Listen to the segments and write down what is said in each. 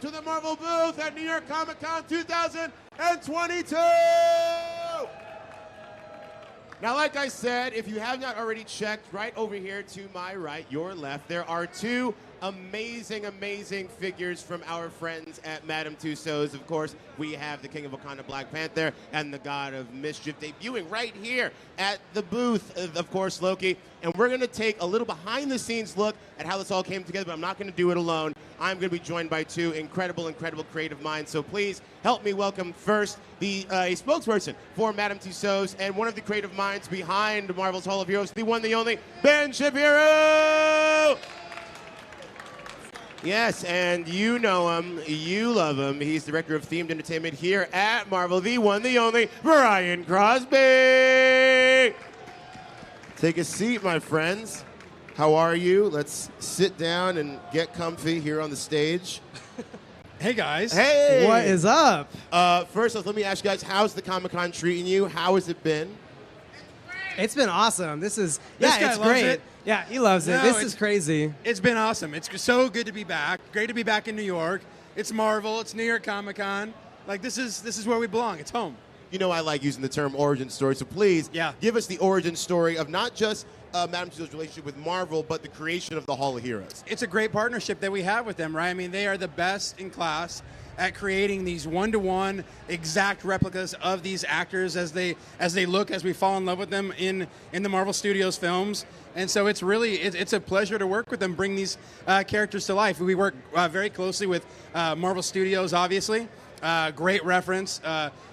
welcome to the Marvel booth at New York Comic Con 2022. Now, like I said, if you have not already checked, right over here to my right, your left, there are two amazing figures from our friends at Madame Tussauds. Of course, we have the King of Wakanda, Black Panther, and the God of Mischief debuting right here at the booth, of course, Loki. And we're going to take a little behind-the-scenes look at how this all came together, but I'm not going to do it alone. I'm going to be joined by two incredible creative minds. So please help me welcome first the spokesperson for Madame Tussauds and one of the creative minds behind Marvel's Hall of Heroes, the one, the only, Ben Shapiro! Yes, and you know him, you love him. He's director of themed entertainment here at Marvel, the one, the only, Brian Crosby! Take a seat, my friends. How are you? Let's sit down and get comfy here on the stage. Hey, guys. Hey! What is up? First, let me ask you guys, how's the Comic-Con treating you? How has it been? It's been awesome. This guy it's loves great. it. Yeah, he loves it. No, This is crazy. It's been awesome. It's so good to be back. Great to be back in New York. It's Marvel. It's New York Comic Con. Like, this is where we belong. It's home. You know I like using the term origin story, so please give us the origin story of not just Madame Tussauds' relationship with Marvel, but the creation of the Hall of Heroes. It's a great partnership that we have with them, right? I mean, they are the best in class at creating these one-to-one exact replicas of these actors as we fall in love with them in the Marvel Studios films. And so it's a pleasure to work with them, bring these characters to life. We work very closely with Marvel Studios, obviously. Great reference,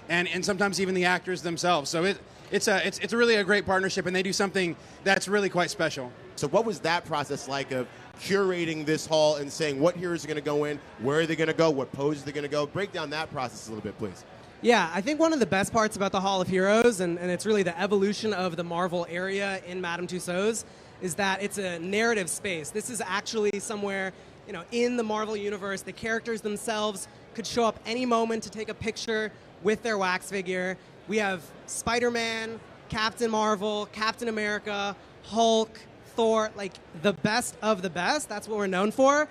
and sometimes even the actors themselves. So it's really a great partnership, and they do something that's really quite special. So what was that process like of curating this hall and saying what heroes are going to go in, where are they going to go, what poses they're going to go? Break down that process a little bit, please. Yeah, I think one of the best parts about the Hall of Heroes, and it's really the evolution of the Marvel area in Madame Tussauds, is that it's a narrative space. This is actually somewhere, in the Marvel universe. The characters themselves could show up any moment to take a picture with their wax figure. We have Spider-Man, Captain Marvel, Captain America, Hulk, Thor, like the best of the best. That's what we're known for.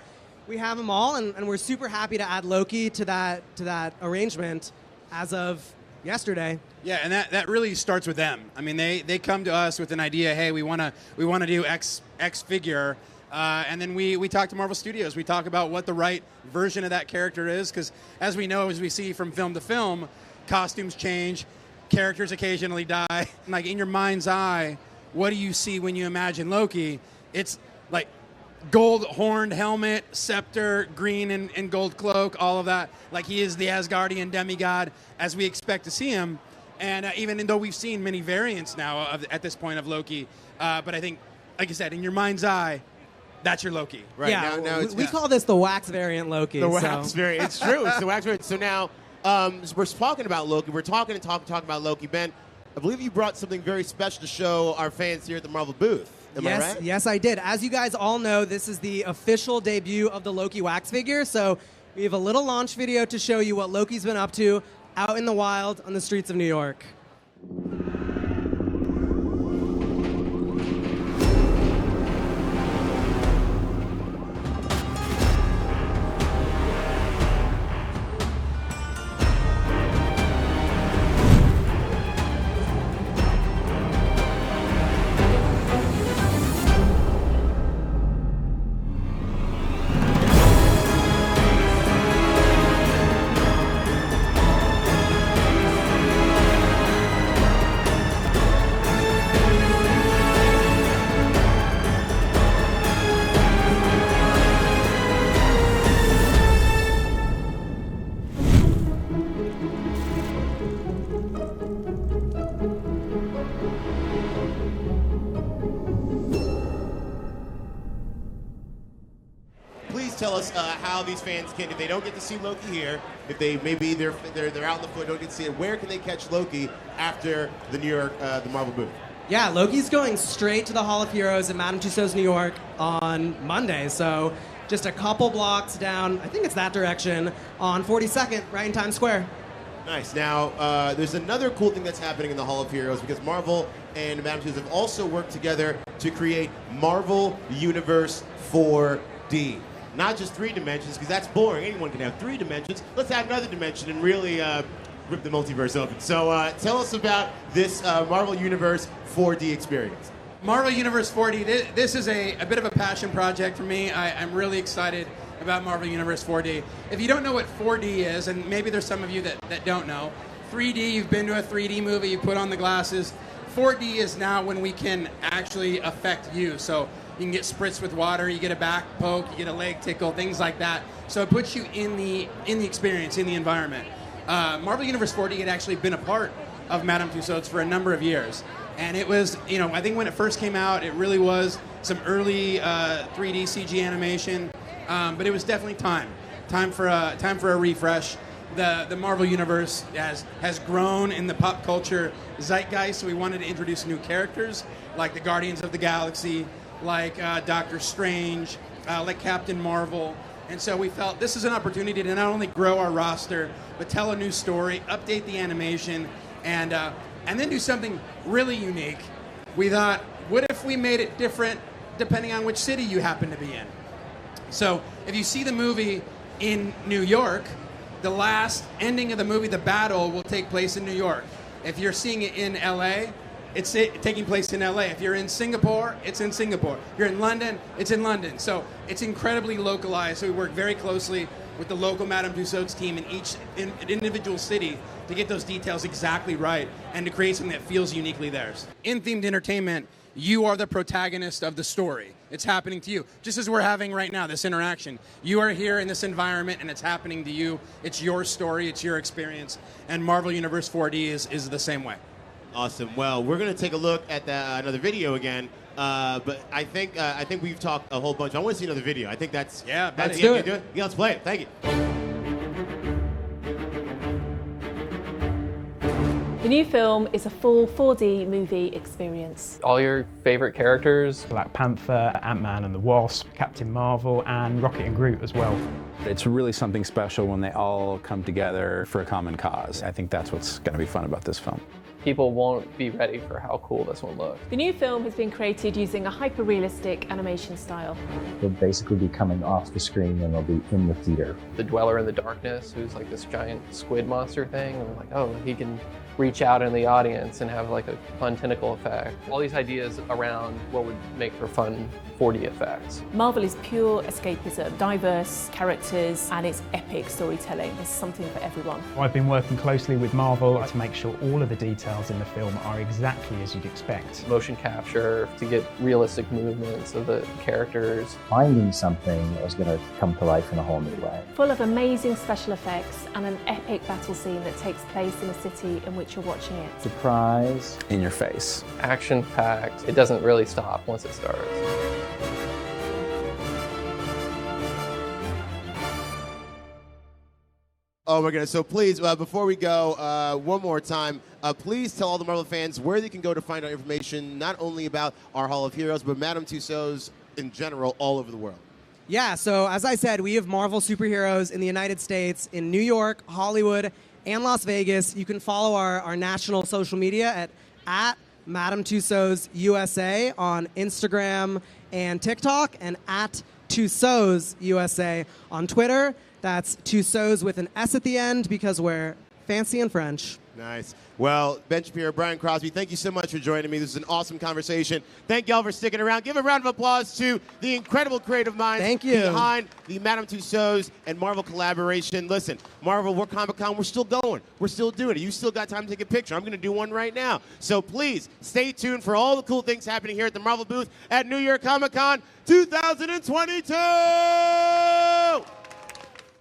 We have them all, and we're super happy to add Loki to that arrangement as of yesterday. Yeah, and that really starts with them. I mean, they come to us with an idea. Hey, we want to do X figure, and then we talk to Marvel Studios. We talk about what the right version of that character is, because as we know, as we see from film to film, costumes change, characters occasionally die. Like, in your mind's eye, what do you see when you imagine Loki? It's like gold horned helmet, scepter, green and gold cloak, all of that. Like, he is the Asgardian demigod as we expect to see him. And even though we've seen many variants now at this point of Loki, but I think, like I said, in your mind's eye, that's your Loki. Right. Yeah, now we call this the wax variant Loki. The wax variant. It's true. It's the wax variant. So now we're talking about Loki. We're talking about Loki. Ben, I believe you brought something very special to show our fans here at the Marvel booth. Am I right? Yes, I did. As you guys all know, this is the official debut of the Loki wax figure. So we have a little launch video to show you what Loki's been up to out in the wild on the streets of New York. Tell us how these fans can, if they don't get to see Loki here, if they maybe they're out in the foot, don't get to see it, where can they catch Loki after the New York, the Marvel booth? Yeah, Loki's going straight to the Hall of Heroes in Madame Tussauds, New York on Monday. So just a couple blocks down, I think it's that direction, on 42nd, right in Times Square. Nice. Now, there's another cool thing that's happening in the Hall of Heroes because Marvel and Madame Tussauds have also worked together to create Marvel Universe 4D. not just 3 dimensions, because that's boring. Anyone can have 3 dimensions. Let's add another dimension and really rip the multiverse open. So tell us about this Marvel Universe 4D experience. Marvel Universe 4D, this is a bit of a passion project for me. I'm really excited about Marvel Universe 4D. If you don't know what 4D is, and maybe there's some of you that don't know, 3D, you've been to a 3D movie, you put on the glasses. 4D is now when we can actually affect you. So you can get spritzed with water, you get a back poke, you get a leg tickle, things like that. So it puts you in the experience, in the environment. Marvel Universe 4D had actually been a part of Madame Tussauds for a number of years. And it was, I think when it first came out, it really was some early 3D CG animation. But it was definitely time for a refresh. The Marvel Universe has grown in the pop culture zeitgeist, so we wanted to introduce new characters like the Guardians of the Galaxy, like Doctor Strange, like Captain Marvel. And so we felt this is an opportunity to not only grow our roster, but tell a new story, update the animation, and then do something really unique. We thought, what if we made it different depending on which city you happen to be in? So if you see the movie in New York, the last ending of the movie, the battle, will take place in New York. If you're seeing it in LA, it's taking place in LA. If you're in Singapore, it's in Singapore. If you're in London, it's in London. So it's incredibly localized. So we work very closely with the local Madame Tussauds team in each individual city to get those details exactly right and to create something that feels uniquely theirs. In themed entertainment, you are the protagonist of the story. It's happening to you. Just as we're having right now, this interaction. You are here in this environment and it's happening to you. It's your story, it's your experience. And Marvel Universe 4D is the same way. Awesome. Well, we're going to take a look at another video again. But I think we've talked a whole bunch. I want to see another video. I think that's... Yeah, let's do it. Yeah, let's play it. Thank you. The new film is a full 4D movie experience. All your favorite characters. Black Panther, Ant-Man and the Wasp, Captain Marvel, and Rocket and Groot as well. It's really something special when they all come together for a common cause. I think that's what's going to be fun about this film. People won't be ready for how cool this one looks. The new film has been created using a hyper-realistic animation style. They'll basically be coming off the screen and they'll be in the theater. The Dweller in the Darkness, who's like this giant squid monster thing, and we're like, oh, he can reach out in the audience and have like a fun tentacle effect. All these ideas around what would make for fun 4D effects. Marvel is pure escapism, diverse characters, and it's epic storytelling. There's something for everyone. I've been working closely with Marvel to make sure all of the details in the film are exactly as you'd expect. Motion capture to get realistic movements of the characters. Finding something that was going to come to life in a whole new way. Full of amazing special effects and an epic battle scene that takes place in a city in which you're watching it. Surprise. In your face. Action-packed. It doesn't really stop once it starts. Oh my goodness. So please, before we go, one more time, please tell all the Marvel fans where they can go to find out information, not only about our Hall of Heroes, but Madame Tussauds in general all over the world. Yeah, so as I said, we have Marvel superheroes in the United States, in New York, Hollywood, and Las Vegas. You can follow our national social media at Madame Tussauds USA on Instagram and TikTok, and at Tussauds USA on Twitter. That's Tussauds with an S at the end because we're fancy and French. Nice. Well, Ben Shapiro, Brian Crosby, thank you so much for joining me. This is an awesome conversation. Thank y'all for sticking around. Give a round of applause to the incredible creative minds behind the Madame Tussauds and Marvel collaboration. Listen, Marvel, we're Comic-Con, we're still going. We're still doing it. You still got time to take a picture. I'm going to do one right now. So please, stay tuned for all the cool things happening here at the Marvel booth at New York Comic-Con 2022!